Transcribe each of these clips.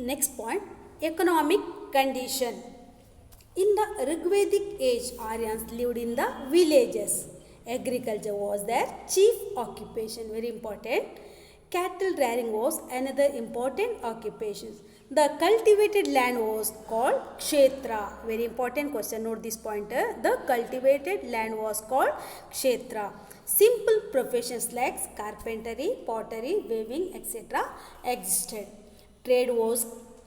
Next point, economic condition. In the Rigvedic age, Aryans lived in the villages. Agriculture was their chief occupation, very important. Cattle rearing was another important occupation. The cultivated land was called Kshetra. Very important question, note this pointer. The cultivated land was called Kshetra. Simple professions like carpentry, pottery, weaving, etc. existed. Trade was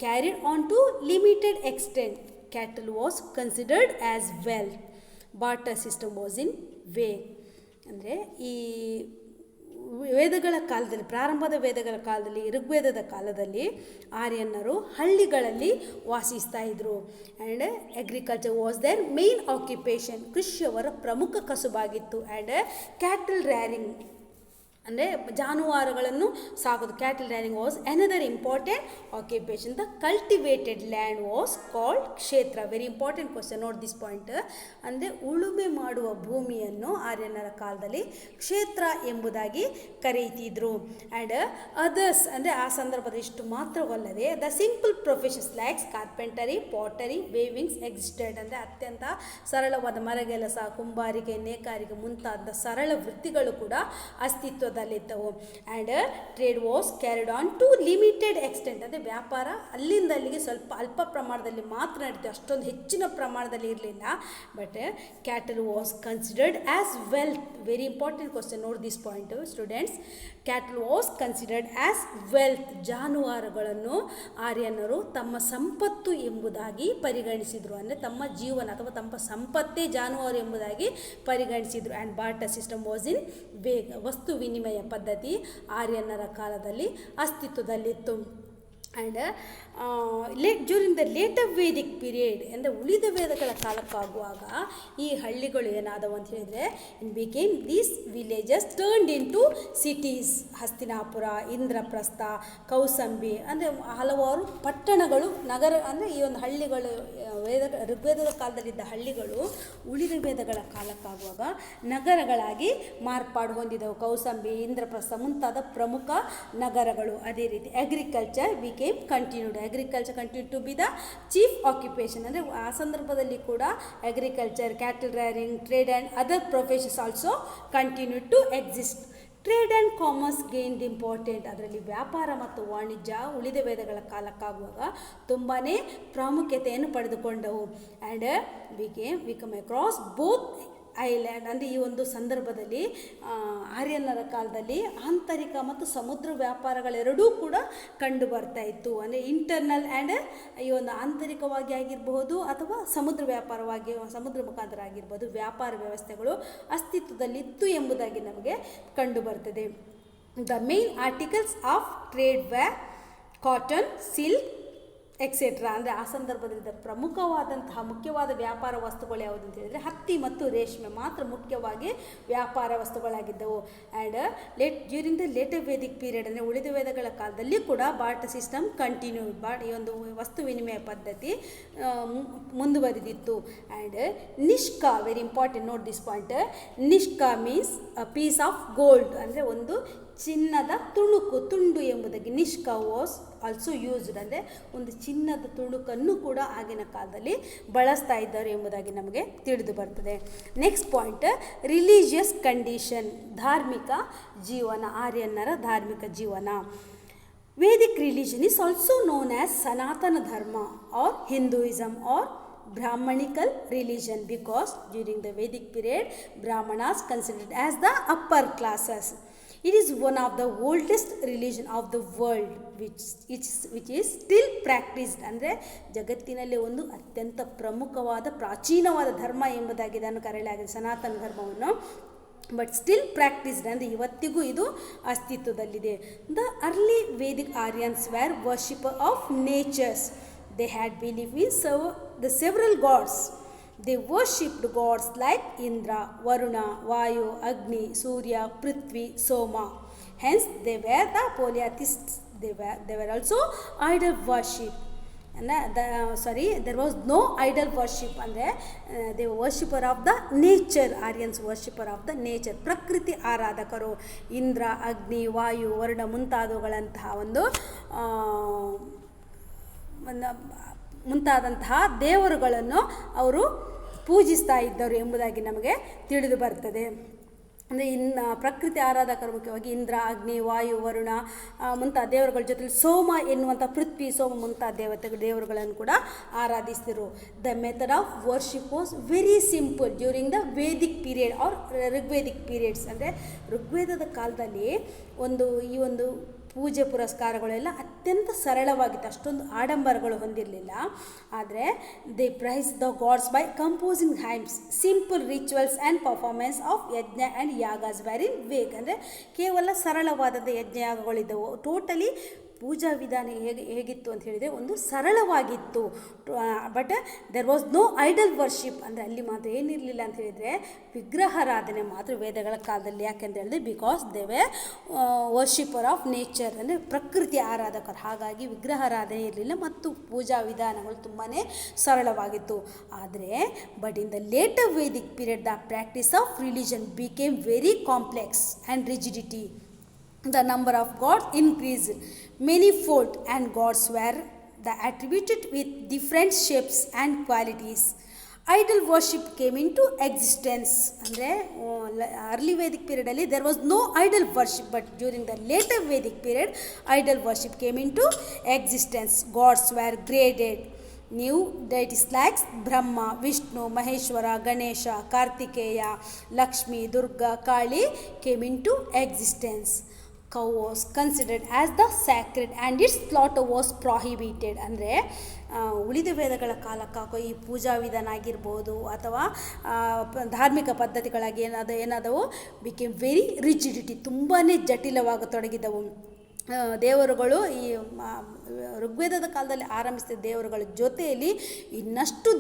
carried on to limited extent. Cattle was considered as wealth. Barter system was in way. ಅಂದರೆ ಈ ವೇದಗಳ ಕಾಲದಲ್ಲಿ, ಪ್ರಾರಂಭದ ವೇದಗಳ ಕಾಲದಲ್ಲಿ, ಋಗ್ವೇದದ ಕಾಲದಲ್ಲಿ ಆರ್ಯನ್ನರು ಹಳ್ಳಿಗಳಲ್ಲಿ ವಾಸಿಸ್ತಾ ಇದ್ದರು. And agriculture was their main occupation. ಕೃಷಿ ಅವರ ಪ್ರಮುಖ ಕಸುಬಾಗಿತ್ತು. ಆ್ಯಂಡ್ ಕ್ಯಾಟಲ್ ರ್ಯಾರಿಂಗ್ ಅಂದರೆ ಜಾನುವಾರುಗಳನ್ನು ಸಾಕೋದು, cattle rearing was another important occupation. The cultivated land was called kshetra. Very important question, note this point. ಅಂದರೆ ಉಳುಮೆ ಮಾಡುವ ಭೂಮಿಯನ್ನು ಆರ್ಯನರ ಕಾಲದಲ್ಲಿ ಕ್ಷೇತ್ರ ಎಂಬುದಾಗಿ ಕರೆಯುತ್ತಿದ್ದರು. ಆ್ಯಂಡ್ ಅದರ್ಸ್ ಅಂದರೆ ಆ ಸಂದರ್ಭದಲ್ಲಿ ಇಷ್ಟು ಮಾತ್ರವಲ್ಲದೆ the simple professions likes carpentry, pottery, weavings existed. ಅಂದರೆ ಅತ್ಯಂತ ಸರಳವಾದ ಮರಗೆಲಸ, ಕುಂಬಾರಿಕೆ, ನೇಕಾರಿಕೆ ಮುಂತಾದ ಸರಳ ವೃತ್ತಿಗಳು ಕೂಡ ಅಸ್ತಿತ್ವದಲ್ಲಿದ್ದವು. And trade was carried on to limited extent. ಅಂದರೆ ವ್ಯಾಪಾರ ಅಲ್ಲಿಂದ ಅಲ್ಲಿಗೆ ಸ್ವಲ್ಪ ಅಲ್ಪ ಪ್ರಮಾಣದಲ್ಲಿ ಮಾತ್ರ ನಡೀತು, ಅಷ್ಟೊಂದು ಹೆಚ್ಚಿನ ಪ್ರಮಾಣದಲ್ಲಿ ಇರಲಿಲ್ಲ. But cattle was considered as wealth. Very important question, note this point students. Cattle was considered as wealth. ಜಾನುವಾರುಗಳನ್ನು ಆರ್ಯನರು ತಮ್ಮ ಸಂಪತ್ತು ಎಂಬುದಾಗಿ ಪರಿಗಣಿಸಿದರು. ಅಂದರೆ ತಮ್ಮ ಜೀವನ ಅಥವಾ ತಮ್ಮ ಸಂಪತ್ತೇ ಜಾನುವಾರು ಎಂಬುದಾಗಿ ಪರಿಗಣಿಸಿದರು. And barter system was in vogue. ವಸ್ತು ವಿನಿಮಯ ಪದ್ಧತಿ ಆರ್ಯನರ ಕಾಲದಲ್ಲಿ ಅಸ್ತಿತ್ವದಲ್ಲಿತ್ತು. And during the later Vedic period, ಅಂದರೆ ಉಳಿದ ವೇದಗಳ ಕಾಲಕ್ಕಾಗುವಾಗ ಈ ಹಳ್ಳಿಗಳು ಏನಾದವು ಅಂತ ಹೇಳಿದರೆ, in became these villages turned into cities. Hastinapur, Indraprastha, Kaushambi, ಅಂದರೆ ಹಲವಾರು ಪಟ್ಟಣಗಳು, ನಗರ. ಅಂದರೆ ಈ ಒಂದು ಹಳ್ಳಿಗಳು ಋಗ್ವೇದದ ಕಾಲದಲ್ಲಿದ್ದ ಹಳ್ಳಿಗಳು ಉಳಿದ ವೇದಗಳ ಕಾಲಕ್ಕಾಗುವಾಗ ನಗರಗಳಾಗಿ ಮಾರ್ಪಾಡು ಹೊಂದಿದವು. ಕೌಸಂಬಿ, ಇಂದ್ರಪ್ರಸ್ಥ ಮುಂತಾದ ಪ್ರಮುಖ ನಗರಗಳು. ಅದೇ ರೀತಿ agriculture became continued. Agriculture continue to be the chief occupation. ಅಂದರೆ ಆ ಸಂದರ್ಭದಲ್ಲಿ ಕೂಡ agriculture, cattle rearing, trade and other professions also continue to exist. Trade and commerce gained important. ಅದರಲ್ಲಿ ವ್ಯಾಪಾರ ಮತ್ತು ವಾಣಿಜ್ಯ ಉಳಿದ ವೇದಗಳ ಕಾಲಕ್ಕಾಗುವಾಗ ತುಂಬಾ ಪ್ರಾಮುಖ್ಯತೆಯನ್ನು ಪಡೆದುಕೊಂಡವು. And we come across both island. ಅಂದರೆ ಈ ಒಂದು ಸಂದರ್ಭದಲ್ಲಿ ಆರ್ಯನರ ಕಾಲದಲ್ಲಿ ಆಂತರಿಕ ಮತ್ತು ಸಮುದ್ರ ವ್ಯಾಪಾರಗಳೆರಡೂ ಕೂಡ ಕಂಡು ಬರ್ತಾ ಇತ್ತು. ಅಂದರೆ ಇಂಟರ್ನಲ್ ಆ್ಯಂಡ್ ಈ ಒಂದು ಆಂತರಿಕವಾಗಿ ಆಗಿರಬಹುದು ಅಥವಾ ಸಮುದ್ರ ವ್ಯಾಪಾರವಾಗಿ, ಸಮುದ್ರ ಮುಖಾಂತರ ಆಗಿರ್ಬೋದು, ವ್ಯಾಪಾರ ವ್ಯವಸ್ಥೆಗಳು ಅಸ್ತಿತ್ವದಲ್ಲಿತ್ತು ಎಂಬುದಾಗಿ ನಮಗೆ ಕಂಡು ಬರ್ತದೆ. The main articles of trade where cotton, silk etcetera. ಅಂದರೆ ಆ ಸಂದರ್ಭದಲ್ಲಿ ಪ್ರಮುಖವಾದಂತಹ ಮುಖ್ಯವಾದ ವ್ಯಾಪಾರ ವಸ್ತುಗಳು ಯಾವುದು ಅಂತ ಹೇಳಿದರೆ ಹತ್ತಿ ಮತ್ತು ರೇಷ್ಮೆ ಮಾತ್ರ ಮುಖ್ಯವಾಗಿ ವ್ಯಾಪಾರ ವಸ್ತುಗಳಾಗಿದ್ದವು. And during the later Vedic period, ಅಂದರೆ ಉಳಿದ ವೇದಗಳ ಕಾಲದಲ್ಲಿ ಕೂಡ ಬಾರ್ಟರ್ ಸಿಸ್ಟಮ್ ಕಂಟಿನ್ಯೂ. ಈ ಒಂದು ವಸ್ತು ವಿನಿಮಯ ಪದ್ಧತಿ ಮುಂದುವರಿದಿತ್ತು. And nishka, very important, note this point. Nishka means a piece of gold. ಅಂದರೆ ಒಂದು ಚಿನ್ನದ ತುಣುಕು, ತುಂಡು ಎಂಬುದಾಗಿ ನಿಷ್ಕಾ ವಾಸ್ ಆಲ್ಸೋ ಯೂಸ್ಡ್. ಅಂದರೆ ಒಂದು ಚಿನ್ನದ ತುಣುಕನ್ನು ಕೂಡ ಆಗಿನ ಕಾಲದಲ್ಲಿ ಬಳಸ್ತಾ ಇದ್ದರು ಎಂಬುದಾಗಿ ನಮಗೆ ತಿಳಿದು ಬರ್ತದೆ. Next point, religious condition. ಧಾರ್ಮಿಕ ಜೀವನ, ಆರ್ಯನ್ನರ ಧಾರ್ಮಿಕ ಜೀವನ. Vedic religion is also known as Sanatana Dharma or Hinduism or Brahmanical religion, because during the Vedic period Brahmanas considered as the upper classes. It is one of the oldest religion of the world which is still practiced. ಅಂದರೆ ಜಗತ್ತಿನಲ್ಲಿ ಒಂದು ಅತ್ಯಂತ ಪ್ರಮುಖವಾದ ಪ್ರಾಚೀನವಾದ ಧರ್ಮ ಎಂಬುದಾಗಿ ಇದನ್ನು ಕರೆಯಲಾಗಿದೆ, ಸನಾತನ ಧರ್ಮವನ್ನು. ಬಟ್ ಸ್ಟಿಲ್ ಪ್ರಾಕ್ಟೀಸ್ಡ್, ಅಂದರೆ ಇವತ್ತಿಗೂ ಇದು ಅಸ್ತಿತ್ವದಲ್ಲಿದೆ. The early Vedic Aryans where worshipper of nature's. They had belief in the several gods. They worshipped gods like Indra, Varuna, Vayu, Agni, Surya, Prithvi, Soma. Hence, they were the polytheists. They were also idol worship. there was no idol worship. ಅಂದರೆ they were worshipper of the nature. Aryans worshipper of the nature. ಪ್ರಕೃತಿ ಆರಾಧಕರು. ಇಂದ್ರ, ಅಗ್ನಿ, ವಾಯು, ವರುಣ ಮುಂತಾದವುಗಳಂತಹ ಒಂದು ಮುಂತಾದಂತಹ ದೇವರುಗಳನ್ನು ಅವರು ಪೂಜಿಸ್ತಾ ಇದ್ದರು ಎಂಬುದಾಗಿ ನಮಗೆ ತಿಳಿದು ಬರ್ತದೆ. ಅಂದರೆ ಪ್ರಕೃತಿ ಆರಾಧಕರು ಮುಖ್ಯವಾಗಿ ಇಂದ್ರ, ಅಗ್ನಿ, ವಾಯು, ವರುಣ ಮುಂತಾದ ದೇವರುಗಳ ಜೊತೆಲಿ ಸೋಮ ಎನ್ನುವಂಥ ಪೃಥ್ವಿ, ಸೋಮ ಮುಂತಾದ ದೇವರುಗಳನ್ನು ಕೂಡ ಆರಾಧಿಸಿದರು. The method of worship was very simple during the Vedic period or Rigvedic periods. ಅಂದರೆ ಋಗ್ವೇದದ ಕಾಲದಲ್ಲಿ ಈ ಒಂದು ಪೂಜೆ ಪುರಸ್ಕಾರಗಳೆಲ್ಲ ಅತ್ಯಂತ ಸರಳವಾಗಿತ್ತು, ಅಷ್ಟೊಂದು ಆಡಂಬರಗಳು ಹೊಂದಿರಲಿಲ್ಲ. ಆದರೆ they praise the gods by composing hymns, simple rituals and performance of yajna and yagas very vague. ಅಂದರೆ ಕೇವಲ ಸರಳವಾದಂಥ ಯಜ್ಞಯಾಗಗಳಿದ್ದವು. ಟೋಟಲಿ ಪೂಜಾ ವಿಧಾನ ಹೇಗಿತ್ತು ಅಂತ ಹೇಳಿದರೆ ಒಂದು ಸರಳವಾಗಿತ್ತು. But there was no idol worship. ಅಂದರೆ ಅಲ್ಲಿ ಮಾತ್ರ ಏನಿರಲಿಲ್ಲ ಅಂತ ಹೇಳಿದರೆ ವಿಗ್ರಹಾರಾಧನೆ ಮಾತ್ರ ವೇದಗಳ ಕಾಲದಲ್ಲಿ. ಯಾಕೆಂತ ಹೇಳಿದ್ರೆ because they way worshipper of nature, ಅಂದರೆ ಪ್ರಕೃತಿ ಆರಾಧಕರು. ಹಾಗಾಗಿ ವಿಗ್ರಹಾರಾಧನೆ ಇರಲಿಲ್ಲ ಮತ್ತು ಪೂಜಾ ವಿಧಾನಗಳು ತುಂಬಾ ಸರಳವಾಗಿತ್ತು. ಆದರೆ but in the later Vedic period the practice of religion became very complex and rigidity. The number of gods increased manyfold and gods were attributed with different shapes and qualities. Idol worship came into existence. ಅಂದರೆ early Vedic ಪೀರಿಯಡಲ್ಲಿ there was no idol worship, but during the later Vedic period idol worship came into existence. Gods were graded. New deities like Brahma, Vishnu, Maheshwara, Ganesha, Kartikeya, Lakshmi, Durga, Kali came into existence. Cow was considered as the sacred and its slaughter was prohibited. ಅಂದರೆ ಉಳಿದ ವೇದಗಳ ಕಾಲಕ್ಕಾಗೋ ಈ ಪೂಜಾ ವಿಧಾನ ಆಗಿರ್ಬೋದು ಅಥವಾ ಧಾರ್ಮಿಕ ಪದ್ಧತಿಗಳಾಗಿ ಏನಾದವು became very rigidity, ತುಂಬಾ ಜಟಿಲವಾಗತೊಡಗಿದವು. ದೇವರುಗಳು ಈ ಋಗ್ವೇದದ ಕಾಲದಲ್ಲಿ ಆರಂಭಿಸಿದ ದೇವರುಗಳ ಜೊತೆಯಲ್ಲಿ ಇನ್ನಷ್ಟು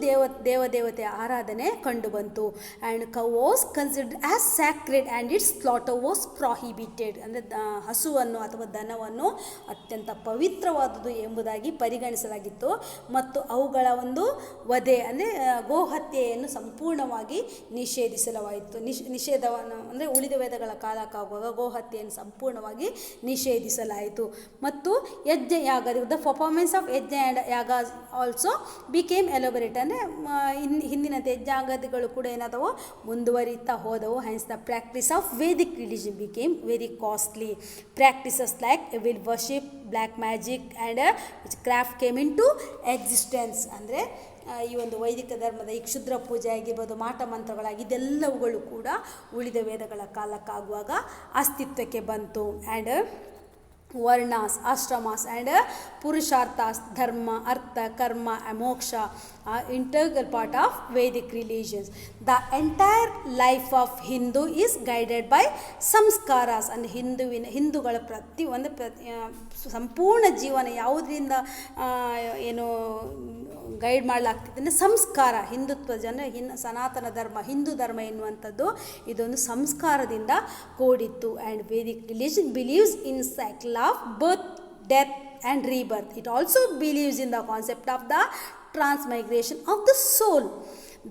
ದೇವತೆಯ ಆರಾಧನೆ ಕಂಡುಬಂತು. And cow was considered as sacred and it's slaughter was prohibited. ಅಂದರೆ ಹಸುವನ್ನು ಅಥವಾ ದನವನ್ನು ಅತ್ಯಂತ ಪವಿತ್ರವಾದುದು ಎಂಬುದಾಗಿ ಪರಿಗಣಿಸಲಾಗಿತ್ತು ಮತ್ತು ಅವುಗಳ ಒಂದು ವಧೆ ಅಂದರೆ ಗೋಹತ್ಯೆಯನ್ನು ಸಂಪೂರ್ಣವಾಗಿ ನಿಷೇಧಿಸಲಾಯಿತು. ನಿಷೇಧವನ್ನು ಅಂದರೆ ಉಳಿದ ವೇದಗಳ ಕಾಲಕ್ಕಾಗುವಾಗ ಗೋಹತ್ಯೆಯನ್ನು ಸಂಪೂರ್ಣವಾಗಿ ನಿಷೇಧಿಸಲಾಯಿತು. ಮತ್ತು ಯಜ್ಞ ಯಾಗ, the performance of yajna and yaga also became elaborate. ಅಂದರೆ ಹಿಂದಿನಂತೆ ಯಜ್ಞಾಗದಿಗಳು ಕೂಡ ಏನಾದವು ಮುಂದುವರಿತಾ ಹೋದವು. Hence the practice of Vedic religion became very costly. Practices like evil worship, black magic and craft came into existence. ಅಂದರೆ ಈ ಒಂದು ವೈದಿಕ ಧರ್ಮದ ಈ ಕ್ಷುದ್ರ ಪೂಜೆ ಆಗಿರ್ಬೋದು, ಮಾಟ ಮಂತ್ರಗಳಾಗಿ ಇದೆಲ್ಲವುಗಳು ಕೂಡ ಉಳಿದ ವೇದಗಳ ಕಾಲಕ್ಕಾಗುವಾಗ ಅಸ್ತಿತ್ವಕ್ಕೆ ಬಂತು. ಆ್ಯಂಡ್ ವರ್ಣಾಸ್, ಆಶ್ರಮಾಸ್ ಆ್ಯಂಡ್ ಪುರುಷಾರ್ಥಾಸ್, ಧರ್ಮ, ಅರ್ಥ, ಕರ್ಮ and moksha are integral part of Vedic religions. The entire life of Hindu is guided by samskaras. and ಹಿಂದೂಗಳ ಸಂಪೂರ್ಣ ಜೀವನ ಯಾವುದರಿಂದ ಏನು ಗೈಡ್ ಮಾಡಲಾಗ್ತಿದೆ ಅಂದರೆ ಸಂಸ್ಕಾರ. ಹಿಂದುತ್ವ ಸನಾತನ ಧರ್ಮ, ಹಿಂದೂ ಧರ್ಮ ಎನ್ನುವಂಥದ್ದು ಇದೊಂದು ಸಂಸ್ಕಾರದಿಂದ ಕೂಡಿತ್ತು. And Vedic religion believes in cycle of birth, death and rebirth. It also believes in the concept of the transmigration of the soul.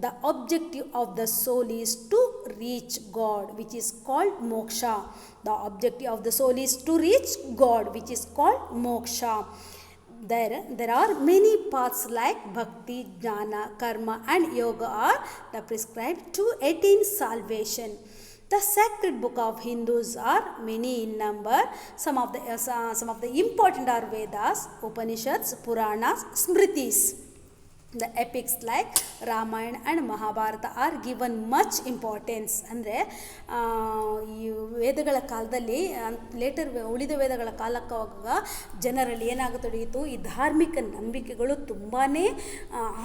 The objective of the soul is to reach God, which is called moksha. The objective of the soul is to reach God, which is called moksha. There are many paths like bhakti, jnana, karma and yoga are the prescribed to attain salvation. The sacred book of Hindus are many in number. Some of the important are Vedas, Upanishads, Puranas, Smritis. The epics like Ramayana and Mahabharata are given much importance. ಅಂದರೆ ಈ ವೇದಗಳ ಕಾಲದಲ್ಲಿ litre ಉಳಿದ ವೇದಗಳ ಕಾಲಕ್ಕಾಗ ಜನರಲ್ಲಿ ಏನಾಗತೊಡಗಿತು, ಈ ಧಾರ್ಮಿಕ ನಂಬಿಕೆಗಳು ತುಂಬಾ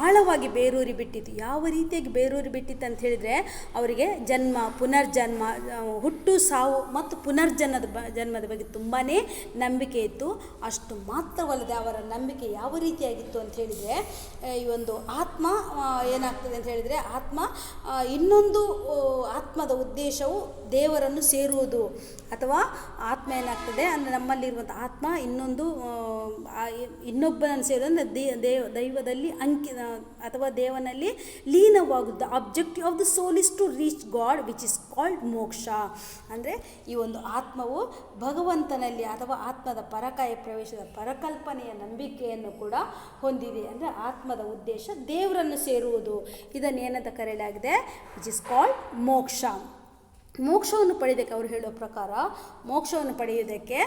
ಆಳವಾಗಿ ಬೇರೂರಿ ಬಿಟ್ಟಿತ್ತು. ಯಾವ ರೀತಿಯಾಗಿ ಬೇರೂರಿ ಬಿಟ್ಟಿತ್ತು ಅಂತ ಹೇಳಿದರೆ ಅವರಿಗೆ ಜನ್ಮ, ಪುನರ್ಜನ್ಮ, ಹುಟ್ಟು, ಸಾವು ಮತ್ತು ಜನ್ಮದ ಬಗ್ಗೆ ತುಂಬಾ ನಂಬಿಕೆ ಇತ್ತು. ಅಷ್ಟು ಮಾತ್ರವಲ್ಲದೆ ಅವರ ನಂಬಿಕೆ ಯಾವ ರೀತಿಯಾಗಿತ್ತು ಅಂತ ಹೇಳಿದರೆ ಈ ಒಂದು ಆತ್ಮ ಏನಾಗ್ತದೆ ಅಂತ ಹೇಳಿದರೆ ಇನ್ನೊಂದು ಆತ್ಮದ ಉದ್ದೇಶವು ದೇವರನ್ನು ಸೇರುವುದು. ಅಥವಾ ಆತ್ಮ ಏನಾಗ್ತದೆ ಅಂದರೆ ನಮ್ಮಲ್ಲಿರುವಂಥ ಆತ್ಮ ಇನ್ನೊಂದು ಇನ್ನೊಬ್ಬನನ್ನು ಸೇರೋದಂದರೆ ದೈವದಲ್ಲಿ ಅಥವಾ ದೇವನಲ್ಲಿ ಲೀನವಾಗುವುದು. Objective of the soul is to reach God which is called moksha. ಅಂದರೆ ಈ ಒಂದು ಆತ್ಮವು ಭಗವಂತನಲ್ಲಿ ಅಥವಾ ಆತ್ಮದ ಪರಕಾಯ ಪ್ರವೇಶದ ಪರಕಲ್ಪನೆಯ ನಂಬಿಕೆಯನ್ನು ಕೂಡ ಹೊಂದಿದೆ. ಅಂದರೆ ಆತ್ಮದ ಉದ್ದೇಶ ದೇವರನ್ನು ಸೇರುವುದು. ಇದನ್ನೇನಂತ ಕರೆಯಲಾಗಿದೆ? ವಿಚ್ ಇಸ್ ಕಾಲ್ಡ್ ಮೋಕ್ಷ. ಮೋಕ್ಷವನ್ನು ಪಡೆಯೋದಕ್ಕೆ ಅವರು ಹೇಳೋ ಪ್ರಕಾರ ಮೋಕ್ಷವನ್ನು ಪಡೆಯೋದಕ್ಕೆ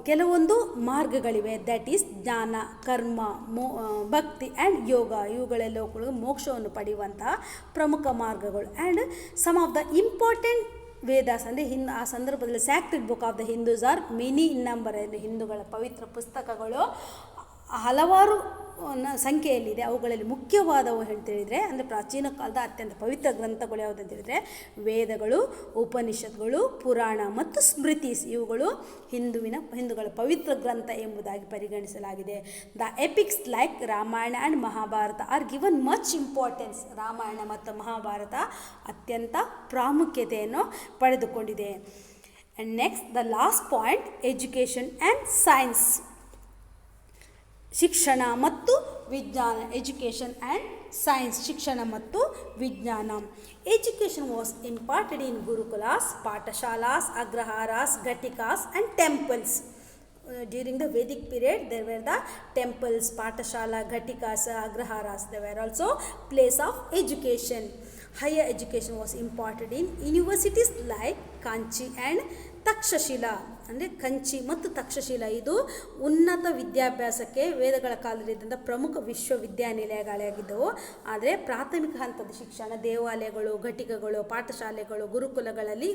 ಕೆಲವೊಂದು ಮಾರ್ಗಗಳಿವೆ. ದ್ಯಾಟ್ ಈಸ್ ಜ್ಞಾನ, ಕರ್ಮ, ಭಕ್ತಿ ಆ್ಯಂಡ್ ಯೋಗ. ಇವುಗಳೆಲ್ಲವೂ ಮೋಕ್ಷವನ್ನು ಪಡೆಯುವಂತಹ ಪ್ರಮುಖ ಮಾರ್ಗಗಳು. And some of the important Vedas ಅಂದರೆ ಆ ಸಂದರ್ಭದಲ್ಲಿ sacred book of the Hindus are many in number. ಹಿಂದೂಗಳ ಪವಿತ್ರ ಪುಸ್ತಕಗಳು ಹಲವಾರು ಸಂಖ್ಯೆಯಲ್ಲಿದೆ. ಅವುಗಳಲ್ಲಿ ಮುಖ್ಯವಾದವು ಹೇಳ್ತೇಳಿದರೆ ಅಂದರೆ ಪ್ರಾಚೀನ ಕಾಲದ ಅತ್ಯಂತ ಪವಿತ್ರ ಗ್ರಂಥಗಳು ಯಾವುದು ಅಂತ ಹೇಳಿದರೆ ವೇದಗಳು, ಉಪನಿಷತ್ಗಳು, ಪುರಾಣ ಮತ್ತು ಸ್ಮೃತೀಸ್. ಇವುಗಳು ಹಿಂದೂಗಳ ಪವಿತ್ರ ಗ್ರಂಥ ಎಂಬುದಾಗಿ ಪರಿಗಣಿಸಲಾಗಿದೆ. The epics like Ramayana and Mahabharata are given much importance. Ramayana ಮತ್ತು ಮಹಾಭಾರತ ಅತ್ಯಂತ ಪ್ರಾಮುಖ್ಯತೆಯನ್ನು ಪಡೆದುಕೊಂಡಿದೆ. And next the last point, education and science. ಶಿಕ್ಷಣ ಮತ್ತು ವಿಜ್ಞಾನ. ಎಜುಕೇಷನ್ ಆ್ಯಂಡ್ ಸೈನ್ಸ್, ಶಿಕ್ಷಣ ಮತ್ತು ವಿಜ್ಞಾನ. Education was imparted in gurukulas, pathshalas, agraharas, ghatikas and temples. During the Vedic period there were the temples, pathshala, ghatikas, agraharas. They were also place of education. Higher education was imparted in universities like Kanchi and Takshashila. ಅಂದರೆ ಕಂಚಿ ಮತ್ತು ತಕ್ಷಶಿಲಾ ಇದು ಉನ್ನತ ವಿದ್ಯಾಭ್ಯಾಸಕ್ಕೆ ವೇದಗಳ ಕಾಲದಲ್ಲಿದ್ದಂಥ ಪ್ರಮುಖ ವಿಶ್ವವಿದ್ಯಾನಿಲಯಗಳಾಗಿದ್ದವು. ಆದರೆ ಪ್ರಾಥಮಿಕ ಹಂತದ ಶಿಕ್ಷಣ ದೇವಾಲಯಗಳು, ಘಟಿಕಗಳು, ಪಾಠಶಾಲೆಗಳು, ಗುರುಕುಲಗಳಲ್ಲಿ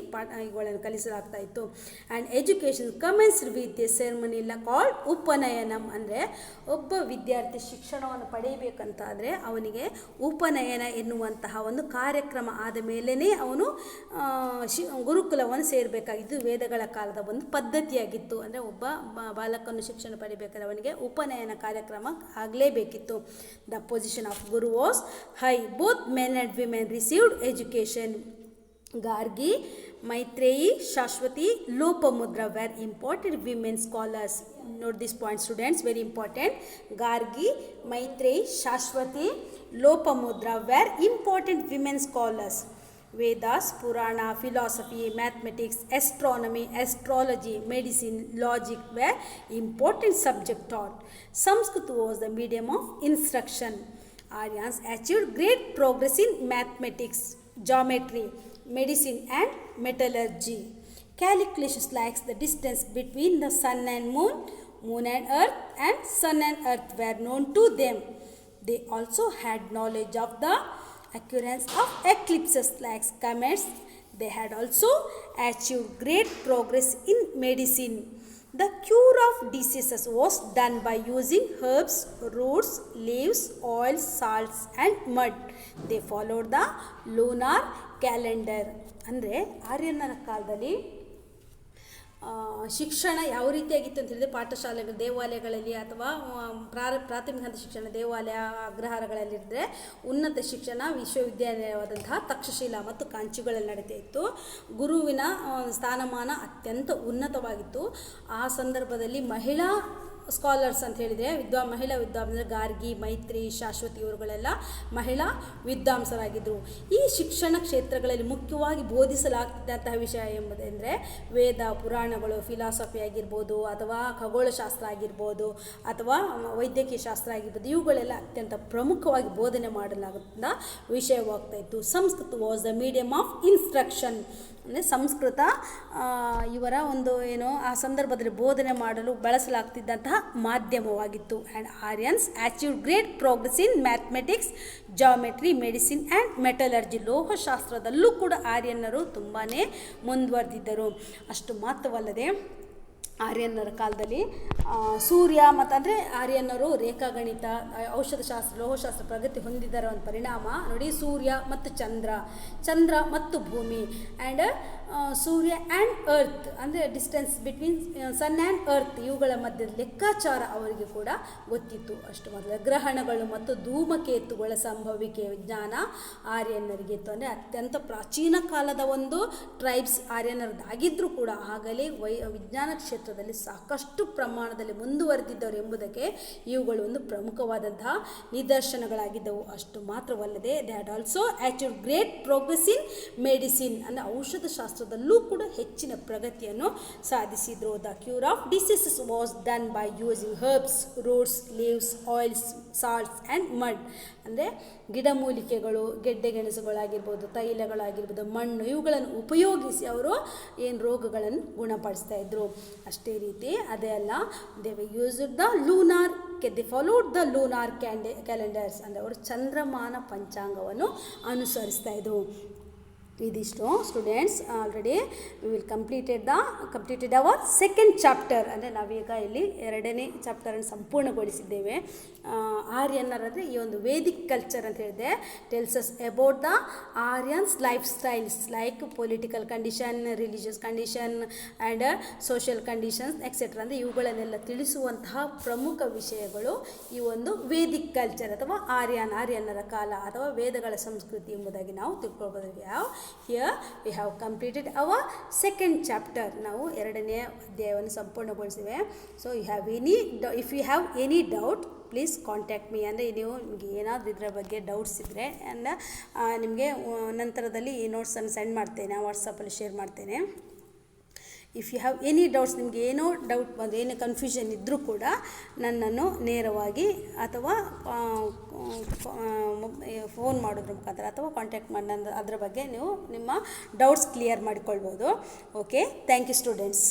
ಇವುಗಳನ್ನು ಕಲಿಸಲಾಗ್ತಾ ಇತ್ತು. And education commenced with a ceremony called upanayanam. ಅಂದರೆ ಒಬ್ಬ ವಿದ್ಯಾರ್ಥಿ ಶಿಕ್ಷಣವನ್ನು ಪಡೆಯಬೇಕಂತಾದರೆ ಅವನಿಗೆ ಉಪನಯನ ಎನ್ನುವಂತಹ ಒಂದು ಕಾರ್ಯಕ್ರಮ ಆದ ಮೇಲೇ ಅವನು ಗುರುಕುಲವನ್ನು ಸೇರಬೇಕಾಗಿದ್ದು ವೇದಗಳ ಕಾಲದ ಒಂದು ಪದ್ಧತಿಯಾಗಿತ್ತು. ಅಂದರೆ ಒಬ್ಬ ಬಾಲಕನ್ನು ಶಿಕ್ಷಣ ಪಡೆಯಬೇಕಾದ್ರೆ ಅವನಿಗೆ ಉಪನಯನ ಕಾರ್ಯಕ್ರಮ ಆಗಲೇಬೇಕಿತ್ತು. The position of guru was high. Both men and women received education. Gargi, Maitreyi, Shashwati, Lopamudra were important women scholars. Note this point students, very important. Gargi, Maitreyi, Shashwati, Lopamudra were important women scholars. Vedas, Purana, philosophy, mathematics, astronomy, astrology, medicine, logic were important subject taught. Sanskrit was the medium of instruction. Aryans achieved great progress in mathematics, geometry, medicine and metallurgy. Calculations like the distance between the sun and moon, moon and earth, and sun and earth were known to them. They also had knowledge of the occurrence of eclipses like comets. They had also achieved great progress in medicine. The cure of diseases was done by using herbs, roots, leaves, oils, salts and mud. They followed the lunar calendar. ಅಂದರೆ ಆರ್ಯನರ ಕಾಲದಲ್ಲಿ ಶಿಕ್ಷಣ ಯಾವ ರೀತಿಯಾಗಿತ್ತು ಅಂತ ಹೇಳಿದರೆ ಪಾಠಶಾಲೆಗಳು, ದೇವಾಲಯಗಳಲ್ಲಿ ಅಥವಾ ಪ್ರಾಥಮಿಕ ಹಂತ ಶಿಕ್ಷಣ ದೇವಾಲಯ, ಅಗ್ರಹಾರಗಳಲ್ಲಿದ್ದರೆ ಉನ್ನತ ಶಿಕ್ಷಣ ವಿಶ್ವವಿದ್ಯಾಲಯವಾದಂತಹ ತಕ್ಷಶಿಲಾ ಮತ್ತು ಕಾಂಚಿಗಳಲ್ಲಿ ನಡೀತಾ ಇತ್ತು. ಗುರುವಿನ ಸ್ಥಾನಮಾನ ಅತ್ಯಂತ ಉನ್ನತವಾಗಿತ್ತು. ಆ ಸಂದರ್ಭದಲ್ಲಿ ಮಹಿಳಾ ಸ್ಕಾಲರ್ಸ್ ಅಂತ ಹೇಳಿದರೆ ಮಹಿಳಾ ವಿದ್ವಾಂಸರು ಗಾರ್ಗಿ, ಮೈತ್ರಿ, ಶಾಶ್ವತಿ ಇವರುಗಳೆಲ್ಲ ಮಹಿಳಾ ವಿದ್ವಾಂಸರಾಗಿದ್ದರು. ಈ ಶಿಕ್ಷಣ ಕ್ಷೇತ್ರಗಳಲ್ಲಿ ಮುಖ್ಯವಾಗಿ ಬೋಧಿಸಲಾಗ್ತಿದ್ದಂತಹ ವಿಷಯ ಎಂಬುದೆಂದರೆ ವೇದ, ಪುರಾಣಗಳು, ಫಿಲಾಸಫಿ ಆಗಿರ್ಬೋದು ಅಥವಾ ಖಗೋಳಶಾಸ್ತ್ರ ಆಗಿರ್ಬೋದು ಅಥವಾ ವೈದ್ಯಕೀಯ ಶಾಸ್ತ್ರ ಆಗಿರ್ಬೋದು, ಇವುಗಳೆಲ್ಲ ಅತ್ಯಂತ ಪ್ರಮುಖವಾಗಿ ಬೋಧನೆ ಮಾಡಲಾಗುತ್ತಿದ್ದ ವಿಷಯವಾಗ್ತಾ ಇತ್ತು. Sanskrit was the medium of instruction. ಅಂದರೆ ಸಂಸ್ಕೃತ ಇವರ ಒಂದು ಆ ಸಂದರ್ಭದಲ್ಲಿ ಬೋಧನೆ ಮಾಡಲು ಬಳಸಲಾಗ್ತಿದ್ದಂತಹ ಮಾಧ್ಯಮವಾಗಿತ್ತು. And Aryans achieved great progress in mathematics, geometry, medicine and metallurgy. ಲೋಹಶಾಸ್ತ್ರದಲ್ಲೂ ಕೂಡ ಆರ್ಯನ್ನರು ತುಂಬಾ ಮುಂದುವರೆದಿದ್ದರು. ಅಷ್ಟು ಮಾತ್ರವಲ್ಲದೆ ಆರ್ಯನ್ನರ ಕಾಲದಲ್ಲಿ ಸೂರ್ಯ ಮತ್ತು ಅಂದರೆ ಆರ್ಯನ್ನರು ರೇಖಾಗಣಿತ, ಔಷಧಶಾಸ್ತ್ರ, ಲೋಹಶಾಸ್ತ್ರ ಪ್ರಗತಿ ಹೊಂದಿದ್ದರ ಒಂದು ಪರಿಣಾಮ ನೋಡಿ. ಸೂರ್ಯ ಮತ್ತು ಚಂದ್ರ ಮತ್ತು ಭೂಮಿ ಆ್ಯಂಡ್ ಸೂರ್ಯ ಆ್ಯಂಡ್ ಅರ್ತ್ ಅಂದರೆ distance between sun and earth ಇವುಗಳ ಮಧ್ಯದ ಲೆಕ್ಕಾಚಾರ ಅವರಿಗೆ ಕೂಡ ಗೊತ್ತಿತ್ತು. ಅಷ್ಟು ಮೊದಲು ಗ್ರಹಣಗಳು ಮತ್ತು ಧೂಮಕೇತುಗಳ ಸಂಭವಿಕೆಯ ವಿಜ್ಞಾನ ಆರ್ಯನ್ನರಿಗೆ ಇತ್ತು. ಅಂದರೆ ಅತ್ಯಂತ ಪ್ರಾಚೀನ ಕಾಲದ ಒಂದು ಟ್ರೈಬ್ಸ್ ಆರ್ಯನರದಾಗಿದ್ದರೂ ಕೂಡ ಆಗಲೇ ವಿಜ್ಞಾನ ಕ್ಷೇತ್ರದಲ್ಲಿ ಸಾಕಷ್ಟು ಪ್ರಮಾಣದಲ್ಲಿ ಮುಂದುವರೆದಿದ್ದವರು ಎಂಬುದಕ್ಕೆ ಇವುಗಳು ಒಂದು ಪ್ರಮುಖವಾದಂತಹ ನಿದರ್ಶನಗಳಾಗಿದ್ದವು. ಅಷ್ಟು ಮಾತ್ರವಲ್ಲದೆ they had also achieved great progress in medicine ಅಂದರೆ ಔಷಧಶಾಸ್ತ್ರದಲ್ಲೂ ಕೂಡ ಹೆಚ್ಚಿನ ಪ್ರಗತಿಯನ್ನು ಸಾಧಿಸಿದರು. The cure of diseases was done by using herbs, roots, leaves, oils, salts and mud ಅಂದರೆ ಗಿಡಮೂಲಿಕೆಗಳು, ಗೆಡ್ಡೆಗೆಣಸುಗಳಾಗಿರ್ಬೋದು, ತೈಲಗಳಾಗಿರ್ಬೋದು, ಮಣ್ಣು ಇವುಗಳನ್ನು ಉಪಯೋಗಿಸಿ ಅವರು ಏನು ರೋಗಗಳನ್ನು ಗುಣಪಡಿಸ್ತಾ ಇದ್ದರು. ಅಷ್ಟೇ ರೀತಿ ಅದೇ ಅಲ್ಲ, they used the lunar they followed the lunar calendars ಅಂದರೆ ಅವರು ಚಂದ್ರಮಾನ ಪಂಚಾಂಗವನ್ನು ಅನುಸರಿಸ್ತಾ ಇದ್ದರು. ಇದಿಷ್ಟು students. Already we will completed our second chapter. ಅಂದರೆ ನಾವೀಗ ಇಲ್ಲಿ 2ನೇ ಚಾಪ್ಟರನ್ನು ಸಂಪೂರ್ಣಗೊಳಿಸಿದ್ದೇವೆ. ಆರ್ಯನ್ನರಂದರೆ ಈ ಒಂದು ವೇದಿಕ್ ಕಲ್ಚರ್ ಅಂತ ಹೇಳಿದೆ tells us about the Aryans life styles like political condition, religious condition and social conditions etcetera. ಅಂದರೆ ಇವುಗಳನ್ನೆಲ್ಲ ತಿಳಿಸುವಂತಹ ಪ್ರಮುಖ ವಿಷಯಗಳು ಈ ಒಂದು ವೇದಿಕ್ ಕಲ್ಚರ್ ಅಥವಾ ಆರ್ಯನ್ನರ ಕಾಲ ಅಥವಾ ವೇದಗಳ ಸಂಸ್ಕೃತಿ ಎಂಬುದಾಗಿ ನಾವು ತಿಳ್ಕೊಳ್ಬೋದು. Here we have completed our second chapter. ನಾವು 2ನೇ ಅಧ್ಯಾಯವನ್ನು ಸಂಪೂರ್ಣಗೊಳಿಸಿವೆ. So if you have any doubt please contact me. ಅಂದರೆ ನೀವು ನಿಮಗೆ ಏನಾದರೂ ಇದರ ಬಗ್ಗೆ ಡೌಟ್ಸ್ ಇದ್ದರೆ ನಿಮಗೆ ನಂತರದಲ್ಲಿ ಈ ನೋಟ್ಸನ್ನು ಸೆಂಡ್ ಮಾಡ್ತೇನೆ, ವಾಟ್ಸಪ್ಪಲ್ಲಿ ಶೇರ್ ಮಾಡ್ತೇನೆ. If you have any doubts, ನಿಮಗೆ ಏನೋ ಡೌಟ್ ಬಂದು ಏನೋ ಕನ್ಫ್ಯೂಷನ್ ಇದ್ದರೂ ಕೂಡ ನನ್ನನ್ನು ನೇರವಾಗಿ ಅಥವಾ ಫೋನ್ ಮಾಡೋದ್ರ ಮುಖಾಂತರ ಅಥವಾ ಕಾಂಟ್ಯಾಕ್ಟ್ ಮಾಡಿ ಅದರ ಬಗ್ಗೆ ನೀವು ನಿಮ್ಮ ಡೌಟ್ಸ್ ಕ್ಲಿಯರ್ ಮಾಡಿಕೊಳ್ಬೋದು. Okay, thank you students.